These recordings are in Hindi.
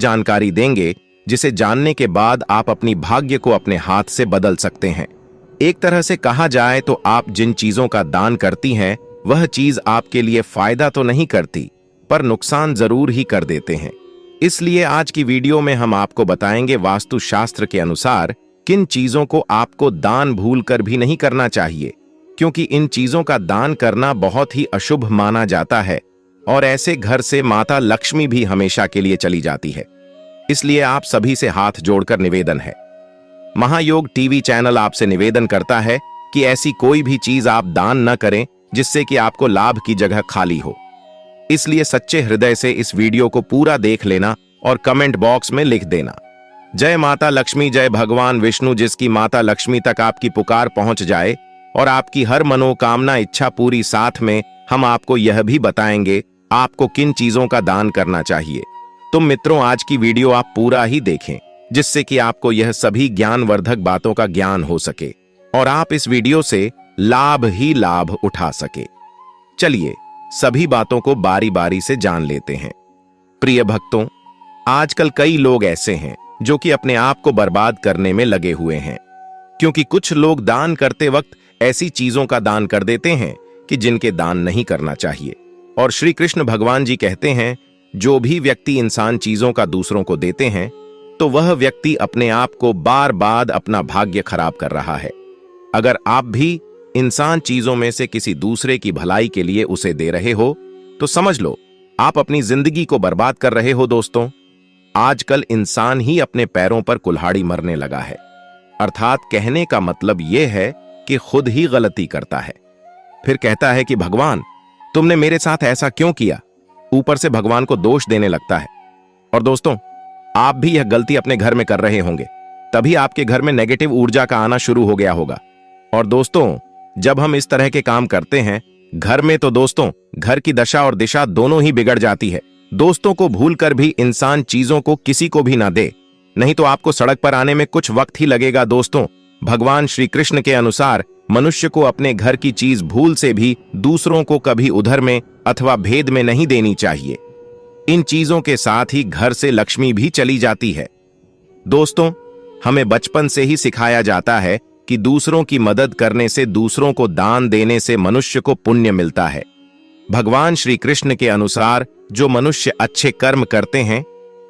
जानकारी देंगे जिसे जानने के बाद आप अपनी भाग्य को अपने हाथ से बदल सकते हैं। एक तरह से कहा जाए तो आप जिन चीजों का दान करती हैं वह चीज आपके लिए फायदा तो नहीं करती पर नुकसान जरूर ही कर देते हैं। इसलिए आज की वीडियो में हम आपको बताएंगे वास्तुशास्त्र के अनुसार किन चीजों को आपको दान भूलकर भी नहीं करना चाहिए, क्योंकि इन चीजों का दान करना बहुत ही अशुभ माना जाता है और ऐसे घर से माता लक्ष्मी भी हमेशा के लिए चली जाती है। इसलिए आप सभी से हाथ जोड़कर निवेदन है, महायोग टीवी चैनल आपसे निवेदन करता है कि ऐसी कोई भी चीज आप दान न करें जिससे कि आपको लाभ की जगह खाली हो। इसलिए सच्चे हृदय से इस वीडियो को पूरा देख लेना और कमेंट बॉक्स में लिख देना, जय माता लक्ष्मी, जय भगवान विष्णु, जिसकी माता लक्ष्मी तक आपकी पुकार पहुंच जाए और आपकी हर मनोकामना इच्छा पूरी। साथ में हम आपको यह भी बताएंगे आपको किन चीजों का दान करना चाहिए। तो मित्रों, आज की वीडियो आप पूरा ही देखें जिससे कि आपको यह सभी ज्ञानवर्धक बातों का ज्ञान हो सके और आप इस वीडियो से लाभ ही लाभ उठा सके। चलिए सभी बातों को बारी बारी से जान लेते हैं। प्रिय भक्तों, आजकल कई लोग ऐसे हैं जो कि अपने आप को बर्बाद करने में लगे हुए हैं, क्योंकि कुछ लोग दान करते वक्त ऐसी चीजों का दान कर देते हैं कि जिनके दान नहीं करना चाहिए। और श्री कृष्ण भगवान जी कहते हैं, जो भी व्यक्ति इंसान चीजों का दूसरों को देते हैं तो वह व्यक्ति अपने आप को बार बार अपना भाग्य खराब कर रहा है। अगर आप भी इंसान चीजों में से किसी दूसरे की भलाई के लिए उसे दे रहे हो तो समझ लो आप अपनी जिंदगी को बर्बाद कर रहे हो। दोस्तों, आजकल इंसान ही अपने पैरों पर कुल्हाड़ी मरने लगा है, अर्थात कहने का मतलब यह है कि खुद ही गलती करता है, फिर कहता है कि भगवान तुमने मेरे साथ ऐसा क्यों किया, ऊपर से भगवान को दोष देने लगता है। और दोस्तों, आप भी यह गलती अपने घर में कर रहे होंगे, तभी आपके घर में नेगेटिव ऊर्जा का आना शुरू हो गया होगा। और दोस्तों, जब हम इस तरह के काम करते हैं घर में तो दोस्तों घर की दशा और दिशा दोनों ही बिगड़ जाती है। दोस्तों को भूलकर भी इंसान चीजों को किसी को भी ना दे, नहीं तो आपको सड़क पर आने में कुछ वक्त ही लगेगा। दोस्तों, भगवान श्री कृष्ण के अनुसार मनुष्य को अपने घर की चीज भूल से भी दूसरों को कभी उधर में अथवा भेद में नहीं देनी चाहिए। इन चीजों के साथ ही घर से लक्ष्मी भी चली जाती है। दोस्तों, हमें बचपन से ही सिखाया जाता है कि दूसरों की मदद करने से, दूसरों को दान देने से मनुष्य को पुण्य मिलता है। भगवान श्री कृष्ण के अनुसार जो मनुष्य अच्छे कर्म करते हैं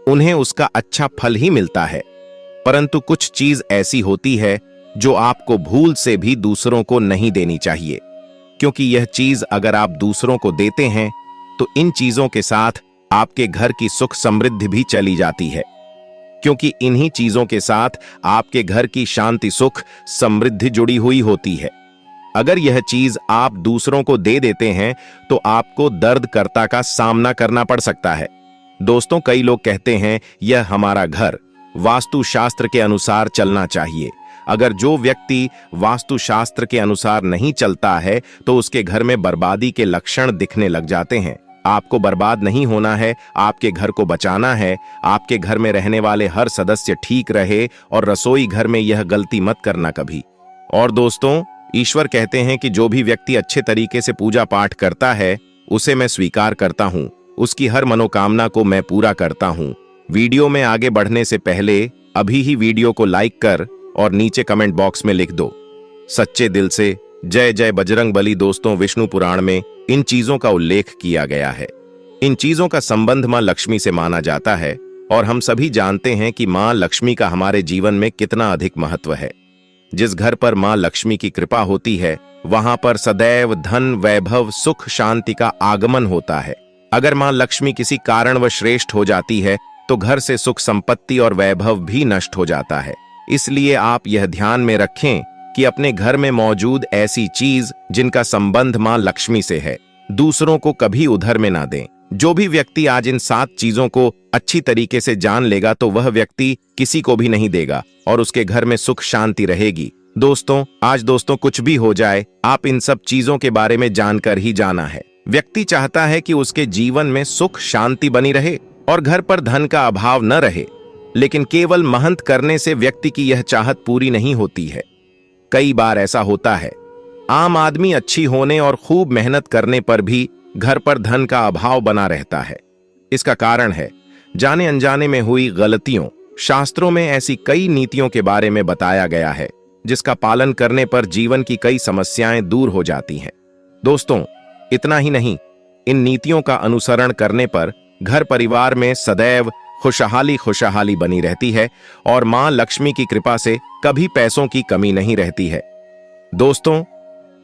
उन्हें उसका अच्छा फल ही मिलता है, परंतु कुछ चीज ऐसी होती है जो आपको भूल से भी दूसरों को नहीं देनी चाहिए, क्योंकि यह चीज अगर आप दूसरों को देते हैं तो इन चीजों के साथ आपके घर की सुख समृद्धि भी चली जाती है, क्योंकि इन्हीं चीजों के साथ आपके घर की शांति सुख समृद्धि जुड़ी हुई होती है। अगर यह चीज आप दूसरों को दे देते हैं तो आपको दर्द कर्ता का सामना करना पड़ सकता है। दोस्तों, कई लोग कहते हैं यह हमारा घर वास्तुशास्त्र के अनुसार चलना चाहिए। अगर जो व्यक्ति वास्तुशास्त्र के अनुसार नहीं चलता है तो उसके घर में बर्बादी के लक्षण दिखने लग जाते हैं। आपको बर्बाद नहीं होना है, आपके घर को बचाना है। आपके घर में रहने वाले हर सदस्य ठीक रहे और रसोई घर में यह गलती मत करना कभी। और दोस्तों, ईश्वर कहते हैं कि जो भी व्यक्ति अच्छे तरीके से पूजा पाठ करता है उसे मैं स्वीकार करता हूं, उसकी हर मनोकामना को मैं पूरा करता हूं। वीडियो में आगे बढ़ने से पहले अभी ही वीडियो को लाइक कर और नीचे कमेंट बॉक्स में लिख दो सच्चे दिल से जय जय बजरंग बली। दोस्तों, विष्णु पुराण में इन चीजों का उल्लेख किया गया है। इन चीजों का संबंध मां लक्ष्मी से माना जाता है और हम सभी जानते हैं कि मां लक्ष्मी का हमारे जीवन में कितना अधिक महत्व है। जिस घर पर मां लक्ष्मी की कृपा होती है वहां पर सदैव धन, वैभव, सुख, शांति का आगमन होता है। अगर मां लक्ष्मी किसी कारणवश श्रेष्ठ हो जाती है तो घर से सुख, संपत्ति और वैभव भी नष्ट हो जाता है। इसलिए आप यह ध्यान में रखें कि अपने घर में मौजूद ऐसी चीज जिनका संबंध मां लक्ष्मी से है दूसरों को कभी उधर में ना दें। जो भी व्यक्ति आज इन 7 चीजों को अच्छी तरीके से जान लेगा तो वह व्यक्ति किसी को भी नहीं देगा और उसके घर में सुख शांति रहेगी। दोस्तों, कुछ भी हो जाए, आप इन सब चीजों के बारे में जानकर ही जाना है। व्यक्ति चाहता है कि उसके जीवन में सुख शांति बनी रहे और घर पर धन का अभाव न रहे, लेकिन केवल महंत करने से व्यक्ति की यह चाहत पूरी नहीं होती है। कई बार ऐसा होता है, आम आदमी अच्छी होने और खूब मेहनत करने पर भी घर पर धन का अभाव बना रहता है। इसका कारण है जाने अनजाने में हुई गलतियों। शास्त्रों में ऐसी कई नीतियों के बारे में बताया गया है जिसका पालन करने पर जीवन की कई समस्याएं दूर हो जाती हैं। दोस्तों, इतना ही नहीं, इन नीतियों का अनुसरण करने पर घर परिवार में सदैव खुशहाली बनी रहती है और मां लक्ष्मी की कृपा से कभी पैसों की कमी नहीं रहती है। दोस्तों,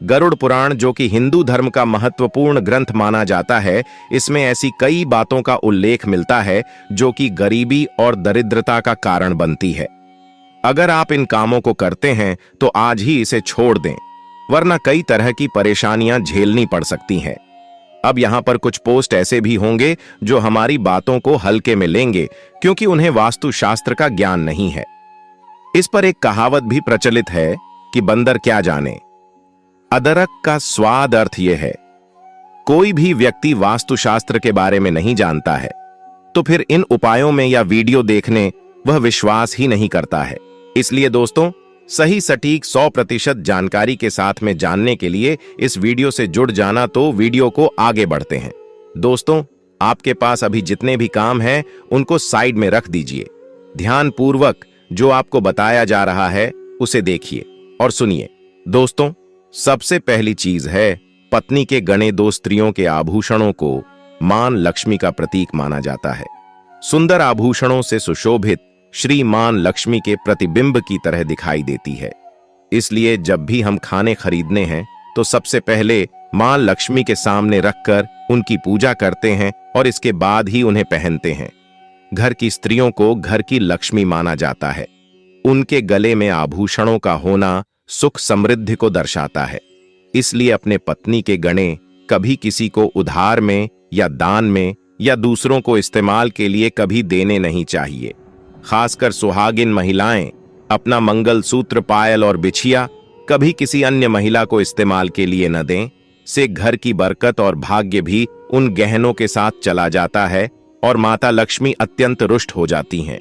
गरुड़ पुराण, जो कि हिंदू धर्म का महत्वपूर्ण ग्रंथ माना जाता है, इसमें ऐसी कई बातों का उल्लेख मिलता है जो कि गरीबी और दरिद्रता का कारण बनती है। अगर आप इन कामों को करते हैं तो आज ही इसे छोड़ दें, वरना कई तरह की परेशानियां झेलनी पड़ सकती हैं। अब यहां पर कुछ पोस्ट ऐसे भी होंगे जो हमारी बातों को हल्के में लेंगे क्योंकि उन्हें वास्तुशास्त्र का ज्ञान नहीं है। इस पर एक कहावत भी प्रचलित है कि बंदर क्या जाने, अदरक का स्वाद। अर्थ यह है, कोई भी व्यक्ति वास्तुशास्त्र के बारे में नहीं जानता है तो फिर इन उपायों में या वीडियो देखने वह विश्वास ही नहीं करता है। इसलिए दोस्तों, सही सटीक 100% जानकारी के साथ में जानने के लिए इस वीडियो से जुड़ जाना, तो वीडियो को आगे बढ़ते हैं। दोस्तों, आपके पास अभी जितने भी काम हैं उनको साइड में रख दीजिए। ध्यानपूर्वक जो आपको बताया जा रहा है उसे देखिए और सुनिए। दोस्तों, सबसे पहली चीज है, पत्नी के गणे 2 स्त्रियों के आभूषणों को मां लक्ष्मी का प्रतीक माना जाता है। सुंदर आभूषणों से सुशोभित श्री मां लक्ष्मी के प्रतिबिंब की तरह दिखाई देती है। इसलिए जब भी हम खाने खरीदने हैं तो सबसे पहले मां लक्ष्मी के सामने रखकर उनकी पूजा करते हैं और इसके बाद ही उन्हें पहनते हैं। घर की स्त्रियों को घर की लक्ष्मी माना जाता है। उनके गले में आभूषणों का होना सुख समृद्धि को दर्शाता है। इसलिए अपने पत्नी के गणे कभी किसी को उधार में या दान में या दूसरों को इस्तेमाल के लिए कभी देने नहीं चाहिए। खासकर सुहागिन महिलाएं अपना मंगलसूत्र, पायल और बिछिया कभी किसी अन्य महिला को इस्तेमाल के लिए न दें। से घर की बरकत और भाग्य भी उन गहनों के साथ चला जाता है और माता लक्ष्मी अत्यंत रुष्ट हो जाती हैं।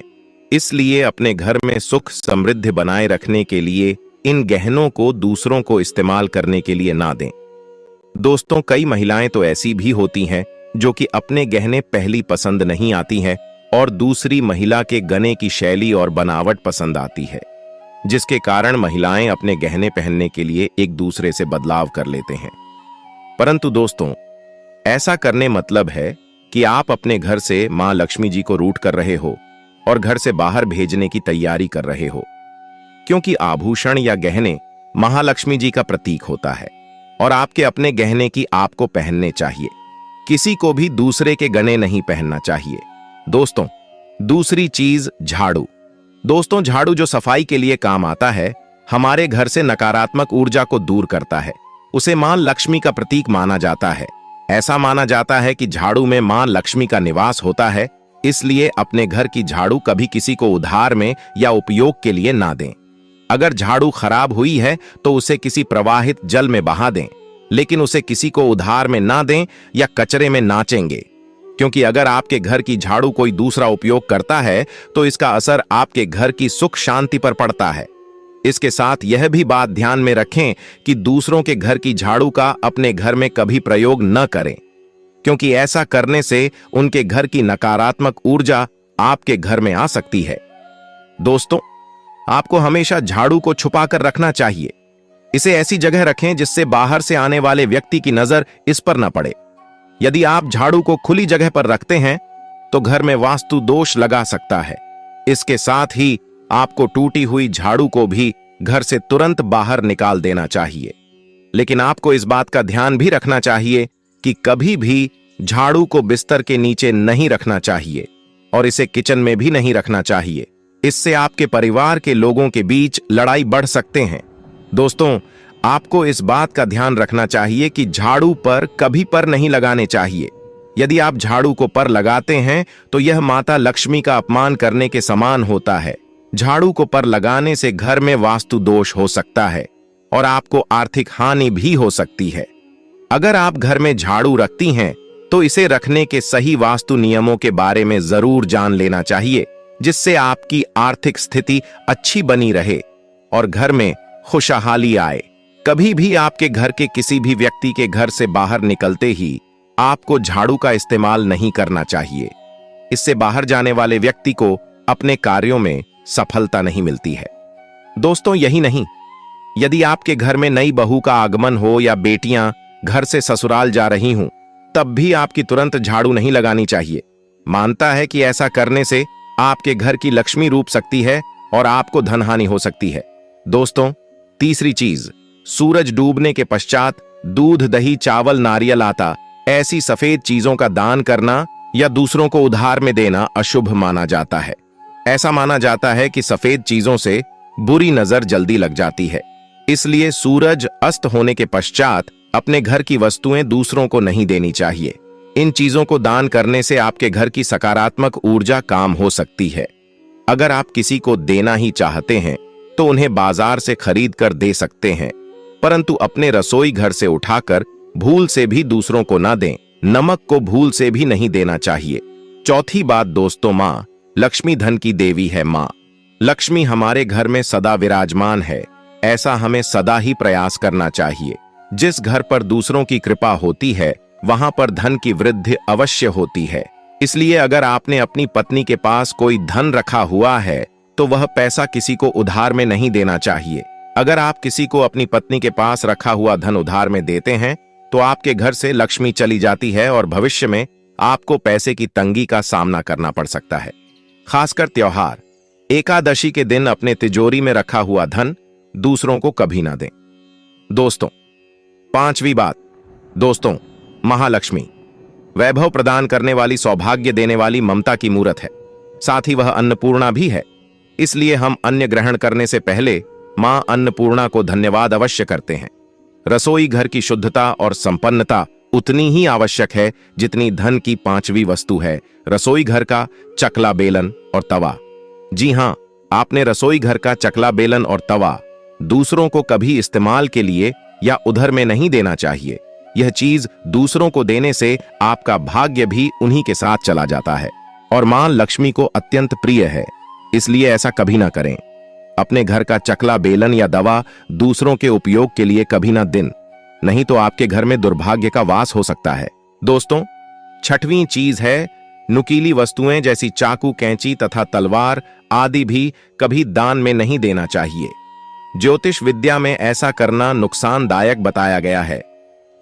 इसलिए अपने घर में सुख समृद्धि बनाए रखने के लिए इन गहनों को दूसरों को इस्तेमाल करने के लिए ना दें। दोस्तों, कई महिलाएं तो ऐसी भी होती हैं जो कि अपने गहने पहली पसंद नहीं आती हैं और दूसरी महिला के गहने की शैली और बनावट पसंद आती है, जिसके कारण महिलाएं अपने गहने पहनने के लिए एक दूसरे से बदलाव कर लेते हैं। परंतु दोस्तों, ऐसा करने मतलब है कि आप अपने घर से मां लक्ष्मी जी को रूठ कर रहे हो और घर से बाहर भेजने की तैयारी कर रहे हो, क्योंकि आभूषण या गहने महालक्ष्मी जी का प्रतीक होता है और आपके अपने गहने की आपको पहनने चाहिए। किसी को भी दूसरे के गहने नहीं पहनना चाहिए। दोस्तों, दूसरी चीज, झाड़ू। दोस्तों, झाड़ू जो सफाई के लिए काम आता है, हमारे घर से नकारात्मक ऊर्जा को दूर करता है। उसे मां लक्ष्मी का प्रतीक माना जाता है। ऐसा माना जाता है कि झाड़ू में मां लक्ष्मी का निवास होता है। इसलिए अपने घर की झाड़ू कभी किसी को उधार में या उपयोग के लिए ना दें। अगर झाड़ू खराब हुई है तो उसे किसी प्रवाहित जल में बहा दें, लेकिन उसे किसी को उधार में ना दें या कचरे में नाचेंगे, क्योंकि अगर आपके घर की झाड़ू कोई दूसरा उपयोग करता है तो इसका असर आपके घर की सुख शांति पर पड़ता है। इसके साथ यह भी बात ध्यान में रखें कि दूसरों के घर की झाड़ू का अपने घर में कभी प्रयोग न करें, क्योंकि ऐसा करने से उनके घर की नकारात्मक ऊर्जा आपके घर में आ सकती है। दोस्तों, आपको हमेशा झाड़ू को छुपाकर रखना चाहिए। इसे ऐसी जगह रखें जिससे बाहर से आने वाले व्यक्ति की नजर इस पर न पड़े। यदि आप झाड़ू को खुली जगह पर रखते हैं तो घर में वास्तु दोष लगा सकता है। इसके साथ ही आपको टूटी हुई झाड़ू को भी घर से तुरंत बाहर निकाल देना चाहिए। लेकिन आपको इस बात का ध्यान भी रखना चाहिए कि कभी भी झाड़ू को बिस्तर के नीचे नहीं रखना चाहिए और इसे किचन में भी नहीं रखना चाहिए। इससे आपके परिवार के लोगों के बीच लड़ाई बढ़ सकते हैं। दोस्तों, आपको इस बात का ध्यान रखना चाहिए कि झाड़ू पर कभी पर नहीं लगाने चाहिए। यदि आप झाड़ू को पर लगाते हैं तो यह माता लक्ष्मी का अपमान करने के समान होता है। झाड़ू को पर लगाने से घर में वास्तु दोष हो सकता है और आपको आर्थिक हानि भी हो सकती है। अगर आप घर में झाड़ू रखती हैं तो इसे रखने के सही वास्तु नियमों के बारे में जरूर जान लेना चाहिए, जिससे आपकी आर्थिक स्थिति अच्छी बनी रहे और घर में खुशहाली आए। कभी भी आपके घर के किसी भी व्यक्ति के घर से बाहर निकलते ही आपको झाड़ू का इस्तेमाल नहीं करना चाहिए। इससे बाहर जाने वाले व्यक्ति को अपने कार्यों में सफलता नहीं मिलती है। दोस्तों, यही नहीं, यदि आपके घर में नई बहू का आगमन हो या बेटियां घर से ससुराल जा रही हों, तब भी आपकी तुरंत झाड़ू नहीं लगानी चाहिए। मानता है कि ऐसा करने से आपके घर की लक्ष्मी रूठ सकती है और आपको धनहानि हो सकती है। दोस्तों, तीसरी चीज, सूरज डूबने के पश्चात दूध, दही, चावल, नारियल, आटा ऐसी सफेद चीजों का दान करना या दूसरों को उधार में देना अशुभ माना जाता है। ऐसा माना जाता है कि सफेद चीजों से बुरी नजर जल्दी लग जाती है, इसलिए सूरज अस्त होने के पश्चात अपने घर की वस्तुएं दूसरों को नहीं देनी चाहिए। इन चीजों को दान करने से आपके घर की सकारात्मक ऊर्जा काम हो सकती है। अगर आप किसी को देना ही चाहते हैं तो उन्हें बाजार से खरीद कर दे सकते हैं, परंतु अपने रसोई घर से उठाकर भूल से भी दूसरों को ना दें। नमक को भूल से भी नहीं देना चाहिए। चौथी बात दोस्तों, माँ लक्ष्मी धन की देवी है। माँ लक्ष्मी हमारे घर में सदा विराजमान है, ऐसा हमें सदा ही प्रयास करना चाहिए। जिस घर पर दूसरों की कृपा होती है वहां पर धन की वृद्धि अवश्य होती है। इसलिए अगर आपने अपनी पत्नी के पास कोई धन रखा हुआ है तो वह पैसा किसी को उधार में नहीं देना चाहिए। अगर आप किसी को अपनी पत्नी के पास रखा हुआ धन उधार में देते हैं तो आपके घर से लक्ष्मी चली जाती है और भविष्य में आपको पैसे की तंगी का सामना करना पड़ सकता है। खासकर त्योहार, एकादशी के दिन अपने तिजोरी में रखा हुआ धन दूसरों को कभी ना दें। दोस्तों, पांचवी बात, दोस्तों महालक्ष्मी वैभव प्रदान करने वाली, सौभाग्य देने वाली, ममता की मूरत है, साथ ही वह अन्नपूर्णा भी है। इसलिए हम अन्न ग्रहण करने से पहले मां अन्नपूर्णा को धन्यवाद अवश्य करते हैं। रसोई घर की शुद्धता और संपन्नता उतनी ही आवश्यक है जितनी धन की पांचवी वस्तु है, रसोई घर का चकला, बेलन और तवा। जी हां, आपने रसोई घर का चकला, बेलन और तवा दूसरों को कभी इस्तेमाल के लिए या उधर में नहीं देना चाहिए। यह चीज दूसरों को देने से आपका भाग्य भी उन्हीं के साथ चला जाता है और मां लक्ष्मी को अत्यंत प्रिय है, इसलिए ऐसा कभी ना करें। अपने घर का चकला, बेलन या दवा दूसरों के उपयोग के लिए कभी ना दें, नहीं तो आपके घर में दुर्भाग्य का वास हो सकता है। दोस्तों, छठवीं चीज है नुकीली वस्तुएं जैसी चाकू, कैंची तथा तलवार आदि भी कभी दान में नहीं देना चाहिए। ज्योतिष विद्या में ऐसा करना नुकसानदायक बताया गया है।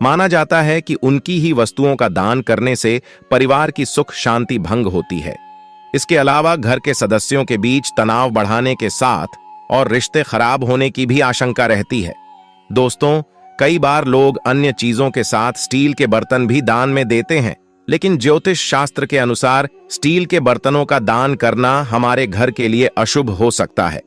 माना जाता है कि उनकी ही वस्तुओं का दान करने से परिवार की सुख शांति भंग होती है। इसके अलावा घर के सदस्यों के बीच तनाव बढ़ाने के साथ और रिश्ते खराब होने की भी आशंका रहती है। दोस्तों, कई बार लोग अन्य चीजों के साथ स्टील के बर्तन भी दान में देते हैं, लेकिन ज्योतिष शास्त्र के अनुसार स्टील के बर्तनों का दान करना हमारे घर के लिए अशुभ हो सकता है।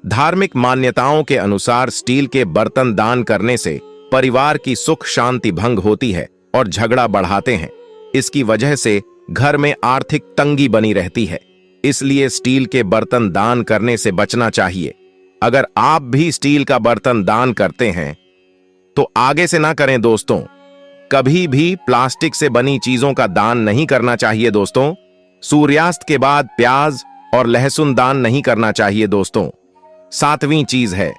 धार्मिक मान्यताओं के अनुसार स्टील के बर्तन दान करने से परिवार की सुख शांति भंग होती है और झगड़ा बढ़ाते हैं। इसकी वजह से घर में आर्थिक तंगी बनी रहती है, इसलिए स्टील के बर्तन दान करने से बचना चाहिए। अगर आप भी स्टील का बर्तन दान करते हैं तो आगे से ना करें। दोस्तों, कभी भी प्लास्टिक से बनी चीजों का दान नहीं करना चाहिए। दोस्तों, सूर्यास्त के बाद प्याज और लहसुन दान नहीं करना चाहिए। दोस्तों, सातवीं चीज है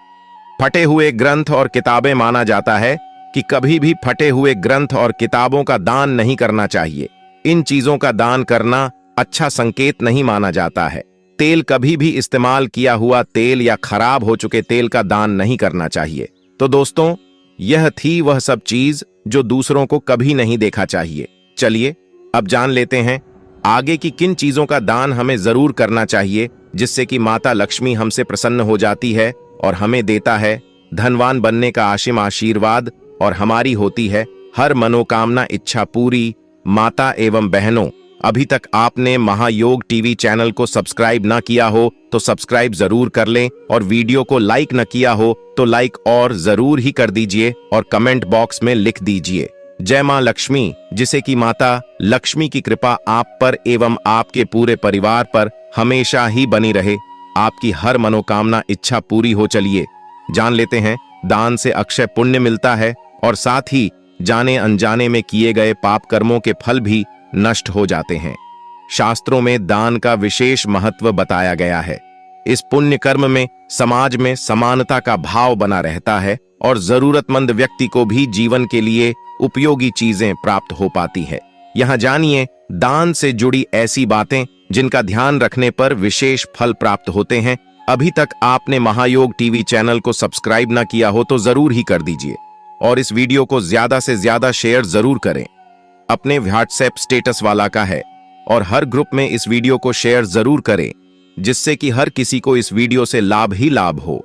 फटे हुए ग्रंथ और किताबें। माना जाता है कि कभी भी फटे हुए ग्रंथ और किताबों का दान नहीं करना चाहिए। इन चीजों का दान करना अच्छा संकेत नहीं माना जाता है। तेल, कभी भी इस्तेमाल किया हुआ तेल या खराब हो चुके तेल का दान नहीं करना चाहिए। तो दोस्तों, यह थी वह सब चीज जो दूसरों को कभी नहीं देखा चाहिए। चलिए अब जान लेते हैं आगे की किन चीजों का दान हमें जरूर करना चाहिए, जिससे कि माता लक्ष्मी हमसे प्रसन्न हो जाती है और हमें देता है धनवान बनने का आशीम आशीर्वाद और हमारी होती है हर मनोकामना इच्छा पूरी। माता एवं बहनों, अभी तक आपने महायोग टीवी चैनल को सब्सक्राइब ना किया हो तो सब्सक्राइब जरूर कर लें और वीडियो को लाइक न किया हो तो लाइक और जरूर ही कर दीजिए और कमेंट बॉक्स में लिख दीजिए जय मां लक्ष्मी, जिसे कि माता लक्ष्मी की कृपा आप पर एवं आपके पूरे परिवार पर हमेशा ही बनी रहे। आपकी हर मनोकामना इच्छा पूरी हो। चलिए जान लेते हैं दान से अक्षय पुण्य मिलता है और साथ ही जाने अनजाने में किए गए पाप कर्मों के फल भी नष्ट हो जाते हैं। शास्त्रों में दान का विशेष महत्व बताया गया है। इस पुण्य कर्म में समाज में समानता का भाव बना रहता है और जरूरतमंद व्यक्ति को भी जीवन के लिए उपयोगी चीजें प्राप्त हो पाती है। यहाँ जानिए दान से जुड़ी ऐसी बातें जिनका ध्यान रखने पर विशेष फल प्राप्त होते हैं। अभी तक आपने महायोग टीवी चैनल को सब्सक्राइब ना किया हो तो जरूर ही कर दीजिए और इस वीडियो को ज्यादा से ज्यादा शेयर जरूर करें। अपने व्हाट्सएप स्टेटस वाला का है और हर ग्रुप में इस वीडियो को शेयर जरूर करें, जिससे कि हर किसी को इस वीडियो से लाभ ही लाभ हो।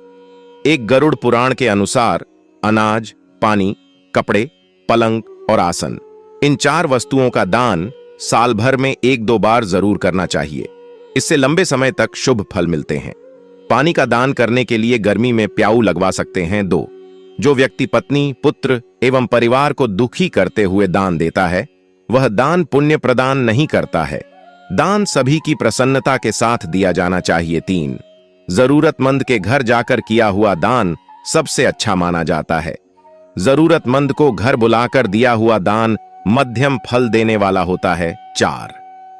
एक गरुड़ पुराण के अनुसार अनाज, पानी, कपड़े, पलंग और आसन, इन 4 वस्तुओं का दान साल भर में 1-2 बार जरूर करना चाहिए। इससे लंबे समय तक शुभ फल मिलते हैं। पानी का दान करने के लिए गर्मी में प्याऊ लगवा सकते हैं 2। जो व्यक्ति पत्नी, पुत्र एवं परिवार को दुखी करते हुए दान देता है, वह दान पुण्य प्रदान नहीं करता है। दान सभी की प्रसन्नता के साथ दिया जाना चाहिए। 3। जरूरतमंद के घर जाकर किया हुआ दान सबसे अच्छा माना जाता है। जरूरतमंद को घर बुलाकर दिया हुआ दान मध्यम फल देने वाला होता है। 4।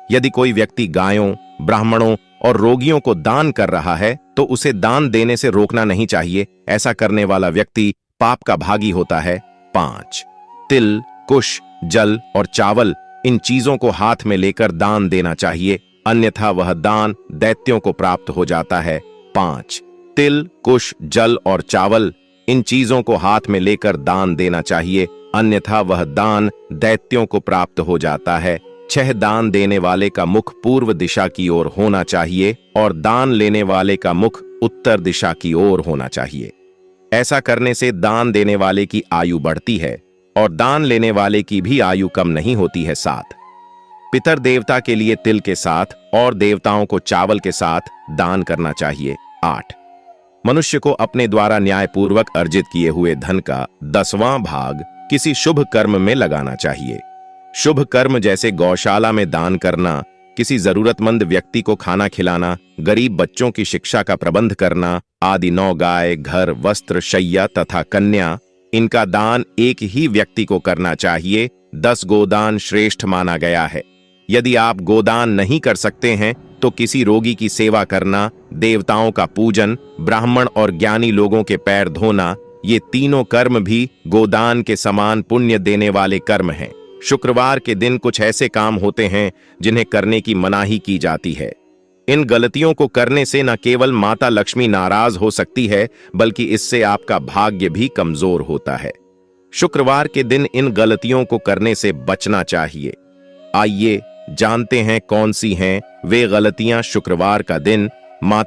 यदि कोई व्यक्ति गायों, ब्राह्मणों और रोगियों को दान कर रहा है तो उसे दान देने से रोकना नहीं चाहिए। ऐसा करने वाला व्यक्ति पाप का भागी होता है। 5। तिल, कुश, जल और चावल, इन चीजों को हाथ में लेकर दान देना चाहिए, अन्यथा वह दान दैत्यों को प्राप्त हो जाता है। 5। तिल, कुश, जल और चावल, इन चीजों को हाथ में लेकर दान देना चाहिए, अन्यथा वह दान दैत्यों को प्राप्त हो जाता है। 6। दान देने वाले का मुख पूर्व दिशा की ओर होना चाहिए और दान लेने वाले का मुख उत्तर दिशा की ओर होना चाहिए। ऐसा करने से दान देने वाले की आयु बढ़ती है और दान लेने वाले की भी आयु कम नहीं होती है। 7। पितर देवता के लिए तिल के साथ और देवताओं को चावल के साथ दान करना चाहिए। 8। मनुष्य को अपने द्वारा न्यायपूर्वक अर्जित किए हुए धन का 10वां भाग किसी शुभ कर्म में लगाना चाहिए। शुभ कर्म जैसे गौशाला में दान करना, किसी जरूरतमंद व्यक्ति को खाना खिलाना, गरीब बच्चों की शिक्षा का प्रबंध करना आदि 9 गाय, घर, वस्त्र, शैया तथा कन्या, इनका दान एक ही व्यक्ति को करना चाहिए। 10 गोदान श्रेष्ठ माना गया है। यदि आप गोदान नहीं कर सकते हैं तो किसी रोगी की सेवा करना, देवताओं का पूजन, ब्राह्मण और ज्ञानी लोगों के पैर धोना, ये तीनों कर्म भी गोदान के समान पुण्य देने वाले कर्म हैं। शुक्रवार के दिन कुछ ऐसे काम होते हैं जिन्हें करने की मनाही की जाती है। इन गलतियों को करने से न केवल माता लक्ष्मी नाराज हो सकती है, बल्कि इससे आपका भाग्य भी कमजोर होता है। शुक्रवार के दिन इन गलतियों को करने से बचना चाहिए। आइए जानते हैं कौन सी हैं वे गलतियां शुक्रवार का दिन माता